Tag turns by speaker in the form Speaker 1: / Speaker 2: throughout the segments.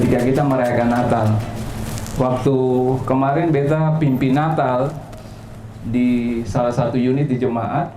Speaker 1: ketika kita merayakan Natal. Waktu kemarin beta pimpin Natal di salah satu unit di jemaat,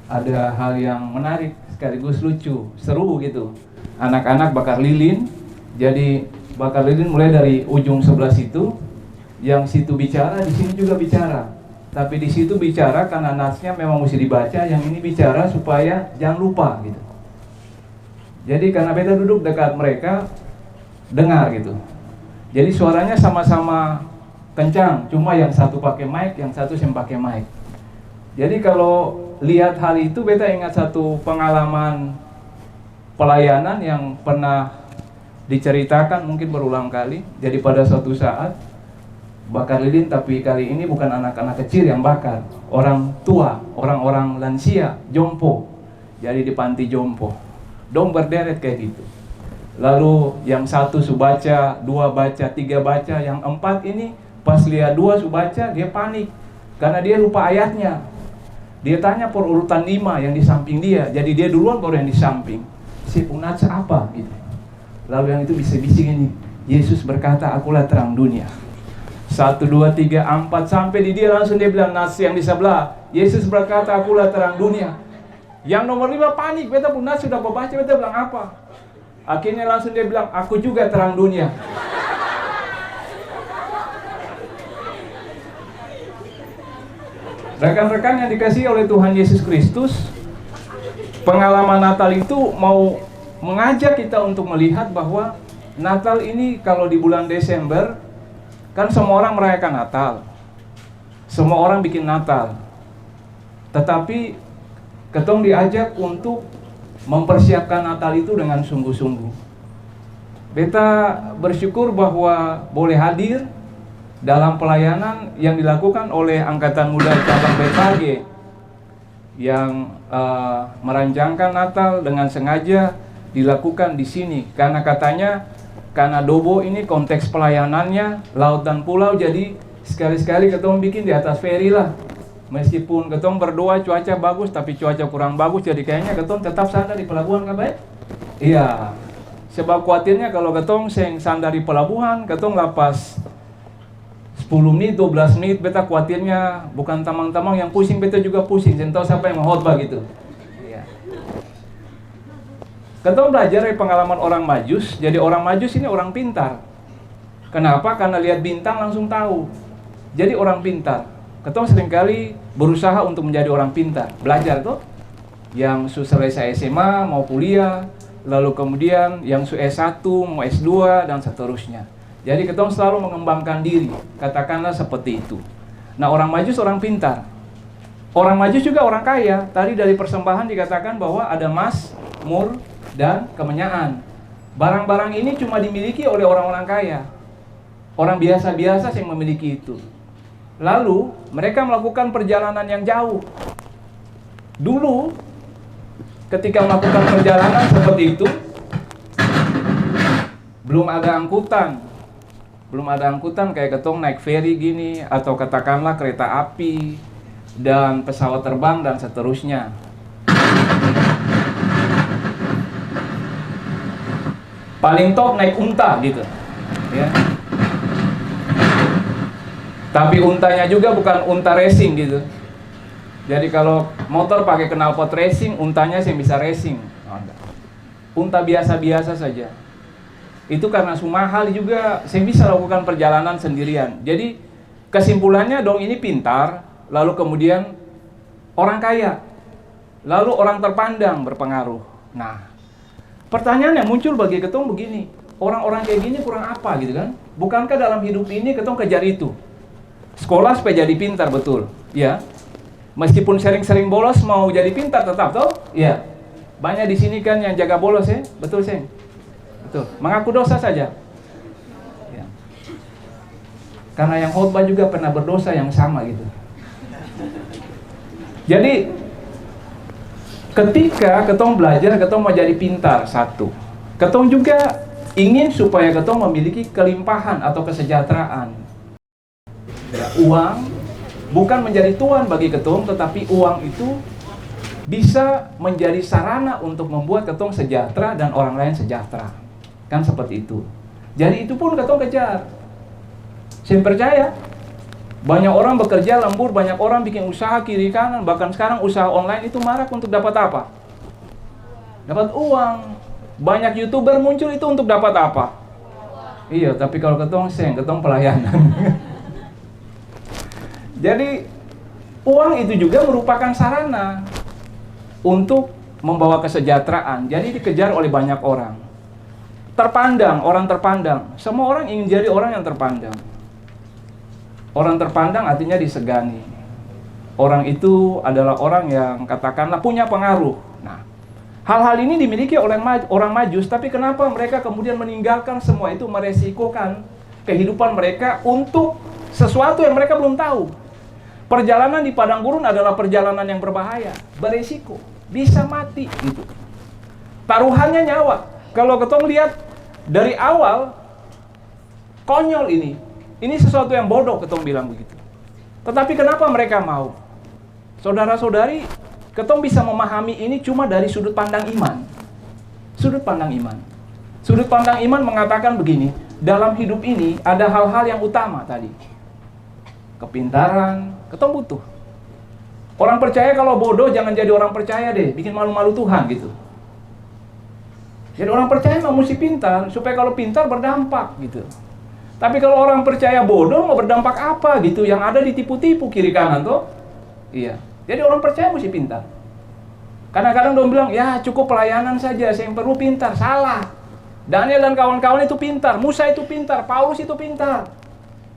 Speaker 1: ada hal yang menarik sekaligus lucu, seru gitu. Anak-anak bakar lilin, jadi bakar lilin mulai dari ujung sebelah situ, yang situ bicara, di sini juga bicara. Tapi di situ bicara karena nasnya memang mesti dibaca, yang ini bicara supaya jangan lupa gitu. Jadi karena beta duduk dekat mereka, dengar gitu. Jadi suaranya sama-sama kencang, cuma yang satu pakai mic, yang satu yang pakai mic. Jadi kalau lihat hal itu, beta ingat satu pengalaman pelayanan yang pernah diceritakan mungkin berulang kali. Jadi pada suatu saat bakar lilin, tapi kali ini bukan anak-anak kecil yang bakar, orang tua, orang-orang lansia, jompo. Jadi di panti jompo, dong berderet kayak gitu. Lalu yang satu baca, dua baca, tiga baca, yang empat ini pas lihat dua baca, dia panik karena dia lupa ayatnya. Dia tanya perurutan 5 yang di samping dia, jadi dia duluan baru yang di samping. Si punatsa apa gitu. Lalu yang itu bisik-bisik ini, Yesus berkata, akulah terang dunia. 1, 2, 3, 4 sampai di dia langsung dia bilang nas yang di sebelah, Yesus berkata, akulah terang dunia. Yang nomor 5 panik, beta pun nas sudah membaca, beta bilang apa? Akhirnya langsung dia bilang, aku juga terang dunia. Rekan-rekan yang dikasihi oleh Tuhan Yesus Kristus, pengalaman Natal itu mau mengajak kita untuk melihat bahwa Natal ini kalau di bulan Desember, kan semua orang merayakan Natal. Semua orang bikin Natal. Tetapi ketong diajak untuk mempersiapkan Natal itu dengan sungguh-sungguh. Beta bersyukur bahwa boleh hadir dalam pelayanan yang dilakukan oleh Angkatan Muda Cabang BPG yang merancangkan Natal dengan sengaja dilakukan di sini karena katanya karena Dobo ini konteks pelayanannya laut dan pulau, jadi sekali-sekali ketong bikin di atas feri lah. Meskipun ketong berdoa cuaca bagus tapi cuaca kurang bagus, jadi kayaknya ketong tetap sandar di pelabuhan kan baik? Iya. Sebab khawatirnya kalau ketong sandar di pelabuhan, ketong lapas 10 menit, 12 menit, beta khawatirnya bukan tamang-tamang yang pusing, beta juga pusing, saya tahu siapa yang menghotbah gitu. Iya. Ketong belajar dari pengalaman orang Majus, jadi orang Majus ini orang pintar. Kenapa? Karena lihat bintang langsung tahu. Jadi orang pintar. Ketong seringkali berusaha untuk menjadi orang pintar, belajar tuh. Yang selesai SMA mau kuliah, lalu kemudian yang S1 mau S2 dan seterusnya. Jadi ketong selalu mengembangkan diri, katakanlah seperti itu. Nah, orang Majus orang pintar. Orang Majus juga orang kaya. Tadi dari persembahan dikatakan bahwa ada emas, mur, dan kemenyaan. Barang-barang ini cuma dimiliki oleh orang-orang kaya. Orang biasa-biasa yang memiliki itu. Lalu mereka melakukan perjalanan yang jauh. Dulu ketika melakukan perjalanan seperti itu, belum ada angkutan. Belum ada angkutan kayak ketong naik ferry gini, atau katakanlah kereta api dan pesawat terbang dan seterusnya. Paling top naik unta gitu, ya. Tapi untanya juga bukan unta racing gitu. Jadi kalau motor pakai knalpot racing, untanya sih bisa racing. Oh, enggak. Unta biasa-biasa saja. Itu karena mahal juga, saya bisa lakukan perjalanan sendirian. Jadi kesimpulannya dong ini pintar, lalu kemudian orang kaya, lalu orang terpandang berpengaruh. Nah, pertanyaan yang muncul bagi ketong begini, orang-orang kayak gini kurang apa gitu kan? Bukankah dalam hidup ini ketong kejar itu? Sekolah supaya jadi pintar, betul, ya. Meskipun sering-sering bolos mau jadi pintar tetap, toh? Ya. Banyak di sini kan yang jaga bolos ya, betul sih. Betul. Mengaku dosa saja. Ya. Karena yang khotbah juga pernah berdosa yang sama gitu. Jadi ketika ketong belajar, ketong mau jadi pintar satu. Ketong juga ingin supaya ketong memiliki kelimpahan atau kesejahteraan. Ya, uang bukan menjadi tuan bagi ketong, tetapi uang itu bisa menjadi sarana untuk membuat ketong sejahtera dan orang lain sejahtera. Kan seperti itu. Jadi itu pun ketong kejar. Saya percaya banyak orang bekerja lembur, banyak orang bikin usaha kiri kanan, bahkan sekarang usaha online itu marak untuk dapat apa? Dapat uang. Banyak YouTuber muncul itu untuk dapat apa? Iya, tapi kalau ketong pelayanan. Jadi uang itu juga merupakan sarana untuk membawa kesejahteraan. Jadi dikejar oleh banyak orang. Terpandang, orang terpandang. Semua orang ingin jadi orang yang terpandang. Orang terpandang artinya disegani. Orang itu adalah orang yang katakanlah punya pengaruh. Nah, hal-hal ini dimiliki oleh orang Majus, tapi kenapa mereka kemudian meninggalkan semua itu, meresikokan kehidupan mereka untuk sesuatu yang mereka belum tahu. Perjalanan di padang gurun adalah perjalanan yang berbahaya, beresiko, bisa mati gitu. Taruhannya nyawa. Kalau ketong lihat dari awal, konyol ini. Ini sesuatu yang bodoh, ketong bilang begitu. Tetapi kenapa mereka mau? Saudara-saudari, ketong bisa memahami ini cuma dari sudut pandang iman. Sudut pandang iman. Sudut pandang iman mengatakan begini, dalam hidup ini ada hal-hal yang utama tadi. Kepintaran, ketong butuh. Orang percaya kalau bodoh jangan jadi orang percaya deh, bikin malu-malu Tuhan gitu. Jadi orang percaya memang mesti pintar, supaya kalau pintar berdampak gitu. Tapi kalau orang percaya bodoh mau berdampak apa gitu, yang ada ditipu-tipu kiri kanan tuh. Iya. Jadi orang percaya mesti pintar. Kadang-kadang dong bilang, ya cukup pelayanan saja, saya yang perlu pintar. Salah. Daniel dan kawan-kawan itu pintar, Musa itu pintar, Paulus itu pintar.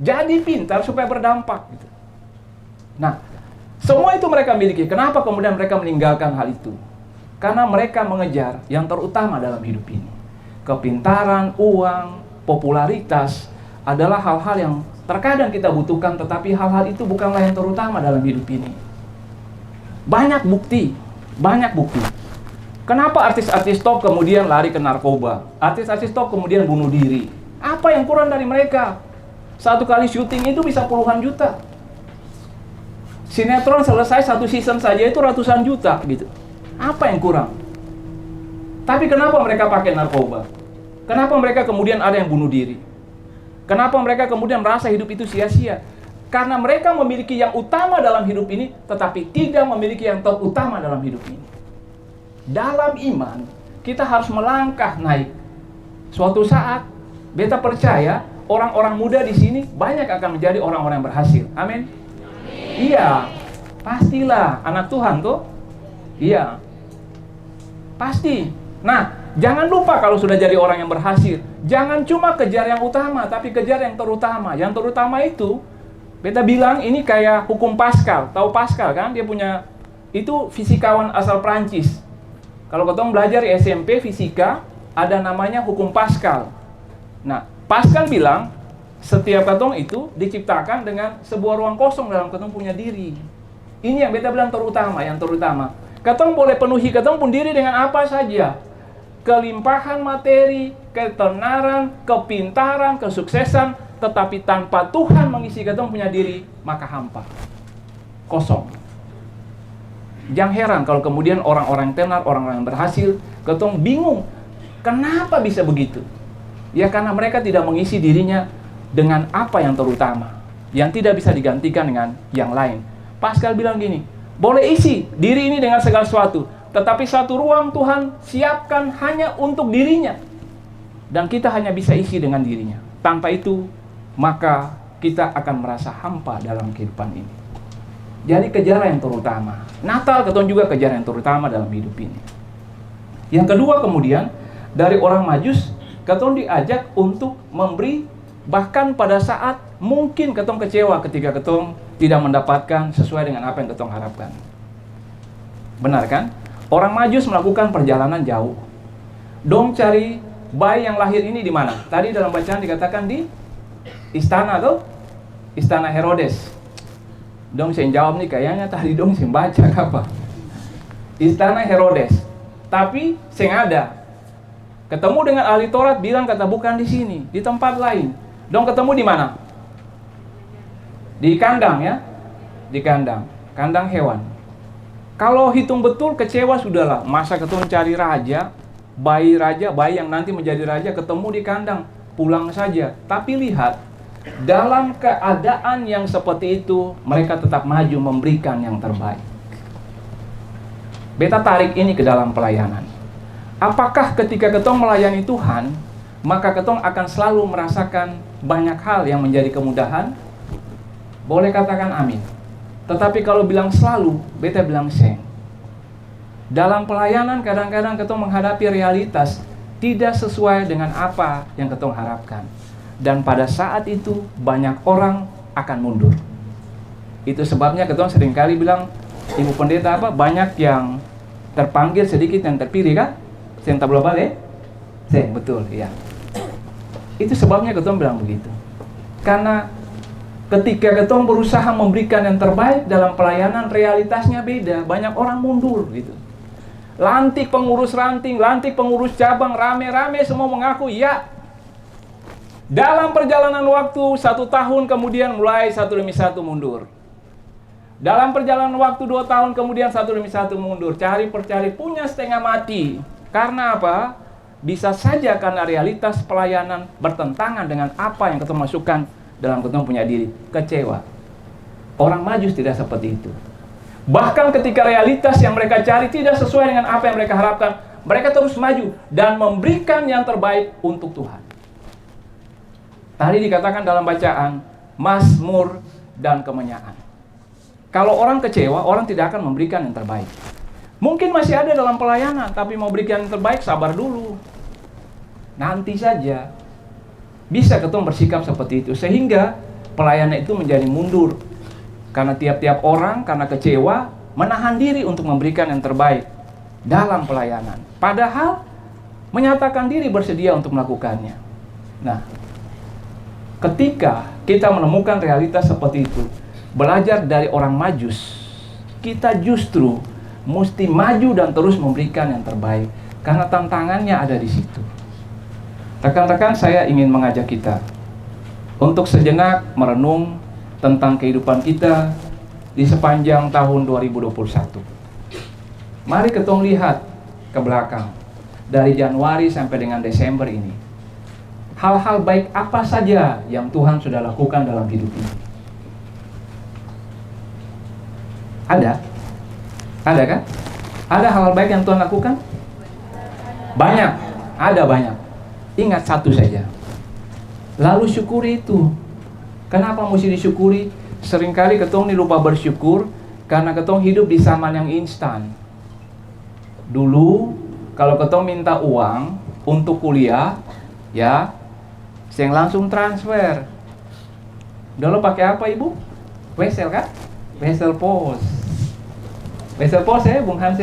Speaker 1: Jadi pintar supaya berdampak gitu. Nah, semua itu mereka miliki. Kenapa kemudian mereka meninggalkan hal itu? Karena mereka mengejar yang terutama dalam hidup ini. Kepintaran, uang, popularitas adalah hal-hal yang terkadang kita butuhkan, tetapi hal-hal itu bukanlah yang terutama dalam hidup ini. Banyak bukti. Kenapa artis-artis top kemudian lari ke narkoba? Artis-artis top kemudian bunuh diri. Apa yang kurang dari mereka? Satu kali syuting itu bisa puluhan juta. Sinetron selesai satu season saja itu ratusan juta gitu. Apa yang kurang? Tapi kenapa mereka pakai narkoba? Kenapa mereka kemudian ada yang bunuh diri? Kenapa mereka kemudian merasa hidup itu sia-sia? Karena mereka memiliki yang utama dalam hidup ini, tetapi tidak memiliki yang terutama dalam hidup ini. Dalam iman, kita harus melangkah naik. Suatu saat, beta percaya orang-orang muda di sini banyak akan menjadi orang-orang yang berhasil. Amin. Iya, pastilah anak Tuhan tuh. Iya, pasti. Nah, jangan lupa kalau sudah jadi orang yang berhasil, jangan cuma kejar yang utama, tapi kejar yang terutama. Yang terutama itu, beta bilang ini kayak hukum Pascal. Tahu Pascal kan? Dia punya, itu fisikawan asal Prancis. Kalau ketemu belajar di SMP fisika, ada namanya hukum Pascal. Nah, Pascal bilang, setiap ketong itu diciptakan dengan sebuah ruang kosong dalam ketong punya diri. Ini yang beta bilang terutama, yang terutama. Ketong boleh penuhi ketong pun diri dengan apa saja. Kelimpahan materi, ketenaran, kepintaran, kesuksesan, tetapi tanpa Tuhan mengisi ketong punya diri, maka hampa. Kosong. Jangan heran kalau kemudian orang-orang tenar, orang-orang yang berhasil, ketong bingung. Kenapa bisa begitu? Ya karena mereka tidak mengisi dirinya dengan apa yang terutama, yang tidak bisa digantikan dengan yang lain. Pascal bilang gini, boleh isi diri ini dengan segala sesuatu, tetapi satu ruang Tuhan siapkan hanya untuk dirinya. Dan kita hanya bisa isi dengan dirinya. Tanpa itu, maka kita akan merasa hampa dalam kehidupan ini. Jadi kejar yang terutama. Natal ketong juga kejar yang terutama dalam hidup ini. Yang kedua kemudian, dari orang Majus, ketong diajak untuk memberi, bahkan pada saat mungkin ketong kecewa ketika ketong tidak mendapatkan sesuai dengan apa yang ketong harapkan. Benar kan? Orang Majus melakukan perjalanan jauh. Dong cari bayi yang lahir ini di mana? Tadi dalam bacaan dikatakan di istana tuh, istana Herodes. Dong saya jawab nih kayaknya tadi dong saya baca apa? Istana Herodes. Tapi saya ada. Ketemu dengan ahli Taurat bilang kata bukan di sini, di tempat lain. Dong ketemu di mana? Di kandang ya, di kandang hewan. Kalau hitung betul kecewa sudahlah. Masa ketemu cari raja, bayi yang nanti menjadi raja ketemu di kandang. pulang saja. Tapi lihat, dalam keadaan yang seperti itu, mereka tetap maju memberikan yang terbaik. Beta tarik ini ke dalam pelayanan. Apakah ketika ketong melayani Tuhan, maka ketong akan selalu merasakan banyak hal yang menjadi kemudahan? Boleh katakan amin. Tetapi kalau bilang selalu, beta bilang seng. Dalam pelayanan kadang-kadang ketong menghadapi realitas tidak sesuai dengan apa yang ketong harapkan. Dan pada saat itu banyak orang akan mundur. Itu sebabnya ketong seringkali bilang, Ibu Pendeta banyak yang terpanggil sedikit yang terpilih kan? Seng tablo balik? Seng, betul, iya. Itu sebabnya ketong bilang begitu. Karena ketika ketong berusaha memberikan yang terbaik dalam pelayanan, realitasnya beda. Banyak orang mundur gitu. Lantik pengurus ranting, lantik pengurus cabang, rame-rame semua mengaku ya. Dalam perjalanan waktu 1 tahun kemudian mulai satu demi satu mundur. Dalam perjalanan waktu 2 tahun kemudian satu demi satu mundur. Cari percari punya setengah mati. Karena apa? Bisa saja karena realitas pelayanan bertentangan dengan apa yang ketong masukkan dalam ketong punya diri. Kecewa. Orang maju tidak seperti itu. Bahkan ketika realitas yang mereka cari tidak sesuai dengan apa yang mereka harapkan, mereka terus maju dan memberikan yang terbaik untuk Tuhan. Tadi dikatakan dalam bacaan, mazmur dan kemenyaan. Kalau orang kecewa, orang tidak akan memberikan yang terbaik. Mungkin masih ada dalam pelayanan, tapi mau berikan yang terbaik, sabar dulu. Nanti saja. Bisa ketong bersikap seperti itu. Sehingga pelayanan itu menjadi mundur. Karena tiap-tiap orang, karena kecewa, menahan diri untuk memberikan yang terbaik dalam pelayanan. Padahal, menyatakan diri bersedia untuk melakukannya. Nah, ketika kita menemukan realitas seperti itu, belajar dari orang Majus, kita justru mesti maju dan terus memberikan yang terbaik. Karena tantangannya ada di situ. Rekan-rekan, saya ingin mengajak kita untuk sejenak merenung tentang kehidupan kita di sepanjang tahun 2021. Mari ketong lihat ke belakang. Dari Januari sampai dengan Desember ini. Hal-hal baik apa saja yang Tuhan sudah lakukan dalam hidup ini? Ada? Ada kan? Ada hal baik yang Tuhan lakukan? Banyak. Ada banyak. Ingat satu saja. Lalu syukuri itu. Kenapa mesti disyukuri? Seringkali ketong lupa bersyukur karena ketong hidup di zaman yang instan. Dulu kalau ketong minta uang untuk kuliah, ya, seng langsung transfer. Dulu pakai apa ibu? Wesel kan? Wesel pos. Wesel pos Bung Hans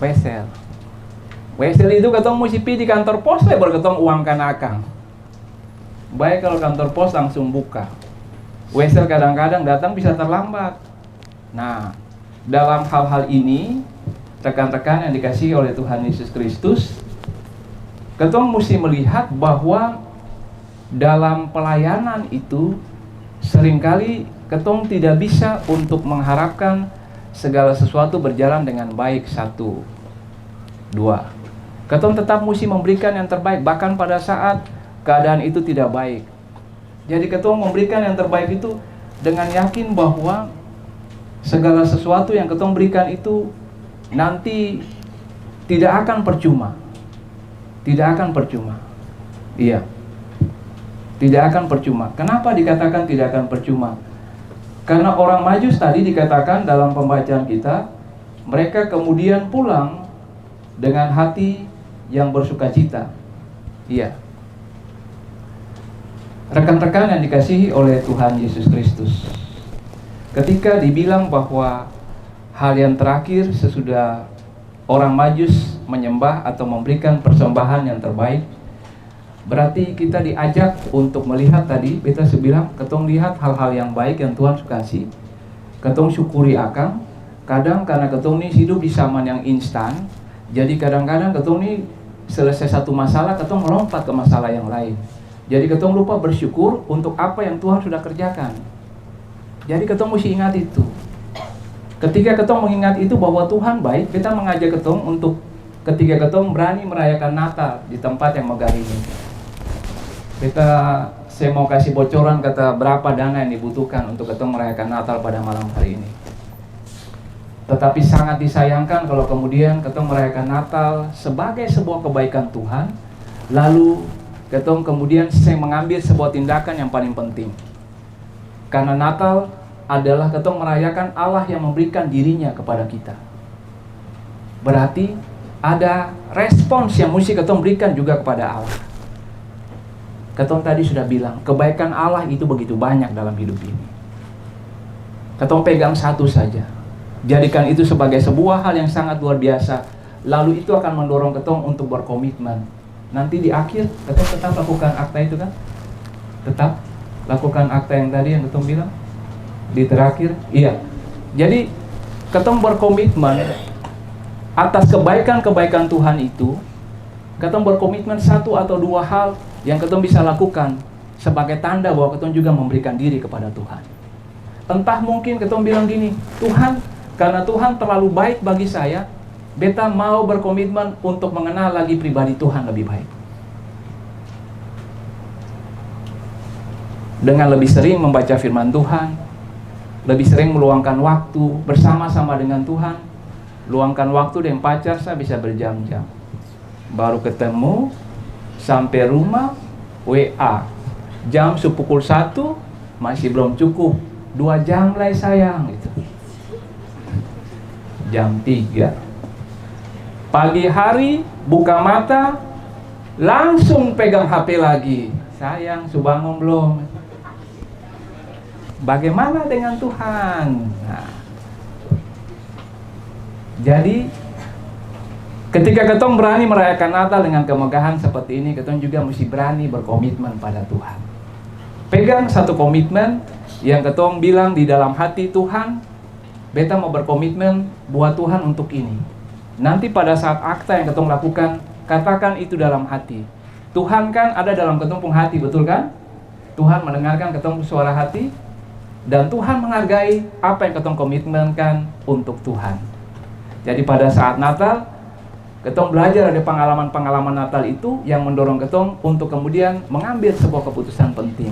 Speaker 1: Wesel. Wesel itu ketong mesti pergi di kantor pos baru ketong uangkan akang. Baik kalau kantor pos langsung buka. Wesel kadang-kadang datang bisa terlambat. Nah, dalam hal-hal ini, rekan-rekan yang dikasihi oleh Tuhan Yesus Kristus, ketong mesti melihat bahwa dalam pelayanan itu seringkali ketong tidak bisa untuk mengharapkan segala sesuatu berjalan dengan baik. 1, 2. Ketong tetap mesti memberikan yang terbaik bahkan pada saat keadaan itu tidak baik. Jadi ketong memberikan yang terbaik itu dengan yakin bahwa segala sesuatu yang ketong berikan itu nanti tidak akan percuma. Tidak akan percuma. Iya. Tidak akan percuma. Kenapa dikatakan tidak akan percuma? Karena orang Majus tadi dikatakan dalam pembacaan kita, mereka kemudian pulang dengan hati yang bersukacita. Iya. Rekan-rekan yang dikasihi oleh Tuhan Yesus Kristus, ketika dibilang bahwa hal yang terakhir sesudah orang Majus menyembah atau memberikan persembahan yang terbaik, berarti kita diajak untuk melihat tadi, beta bilang, ketong lihat hal-hal yang baik yang Tuhan kasih. Ketong syukuri akang. Kadang karena ketong ini hidup di zaman yang instan, jadi kadang-kadang ketong ini selesai satu masalah, ketong melompat ke masalah yang lain. Jadi ketong lupa bersyukur untuk apa yang Tuhan sudah kerjakan. Jadi ketong mesti ingat itu. Ketika ketong mengingat itu bahwa Tuhan baik, kita mengajak ketong untuk ketika ketong berani merayakan Natal di tempat yang megah ini. Saya mau kasih bocoran kata berapa dana yang dibutuhkan untuk ketong merayakan Natal pada malam hari ini. Tetapi sangat disayangkan kalau kemudian ketong merayakan Natal sebagai sebuah kebaikan Tuhan, lalu ketong kemudian saya mengambil sebuah tindakan yang paling penting. Karena Natal adalah ketong merayakan Allah yang memberikan dirinya kepada kita. Berarti ada respons yang mesti ketong berikan juga kepada Allah. Ketong tadi sudah bilang, kebaikan Allah itu begitu banyak dalam hidup ini. Ketong pegang satu saja. Jadikan itu sebagai sebuah hal yang sangat luar biasa. Lalu itu akan mendorong ketong untuk berkomitmen. Nanti di akhir, ketong tetap lakukan akta itu kan? Tetap lakukan akta yang tadi yang ketong bilang. Di terakhir, iya. Jadi, ketong berkomitmen atas kebaikan-kebaikan Tuhan itu. Ketong berkomitmen satu atau dua hal yang ketong bisa lakukan sebagai tanda bahwa ketong juga memberikan diri kepada Tuhan. Entah mungkin ketong bilang gini, Tuhan, karena Tuhan terlalu baik bagi saya, beta mau berkomitmen untuk mengenal lagi pribadi Tuhan lebih baik. Dengan lebih sering membaca firman Tuhan, lebih sering meluangkan waktu bersama-sama dengan Tuhan. Luangkan waktu dengan pacar saya bisa berjam-jam. Baru ketemu, sampai rumah, WA. Jam pukul 1 masih belum cukup. 2 jam lah sayang gitu. Jam 3. Pagi hari buka mata, langsung pegang HP lagi. Sayang, sudah bangun belum? Bagaimana dengan Tuhan? Nah, jadi ketika ketong berani merayakan Natal dengan kemegahan seperti ini, ketong juga mesti berani berkomitmen pada Tuhan. Pegang satu komitmen yang ketong bilang di dalam hati, Tuhan, beta mau berkomitmen buat Tuhan untuk ini. Nanti pada saat akta yang ketong lakukan, katakan itu dalam hati. Tuhan kan ada dalam ketong pung hati, betul kan? Tuhan mendengarkan ketong suara hati, dan Tuhan menghargai apa yang ketong komitmenkan untuk Tuhan. Jadi pada saat Natal, ketong belajar ada pengalaman-pengalaman Natal itu yang mendorong ketong untuk kemudian mengambil sebuah keputusan penting.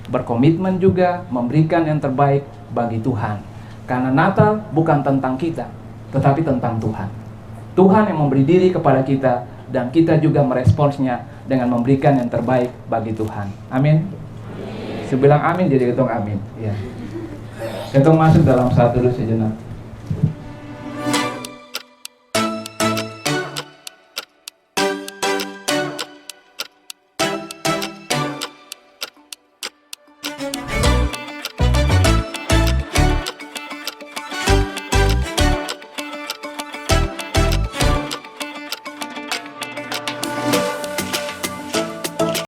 Speaker 1: Berkomitmen juga memberikan yang terbaik bagi Tuhan. Karena Natal bukan tentang kita, tetapi tentang Tuhan. Tuhan yang memberi diri kepada kita, dan kita juga meresponsnya dengan memberikan yang terbaik bagi Tuhan. Amin. Sebilang amin, jadi ketong amin. Ya. Ketong masuk dalam satu dulu sejenak.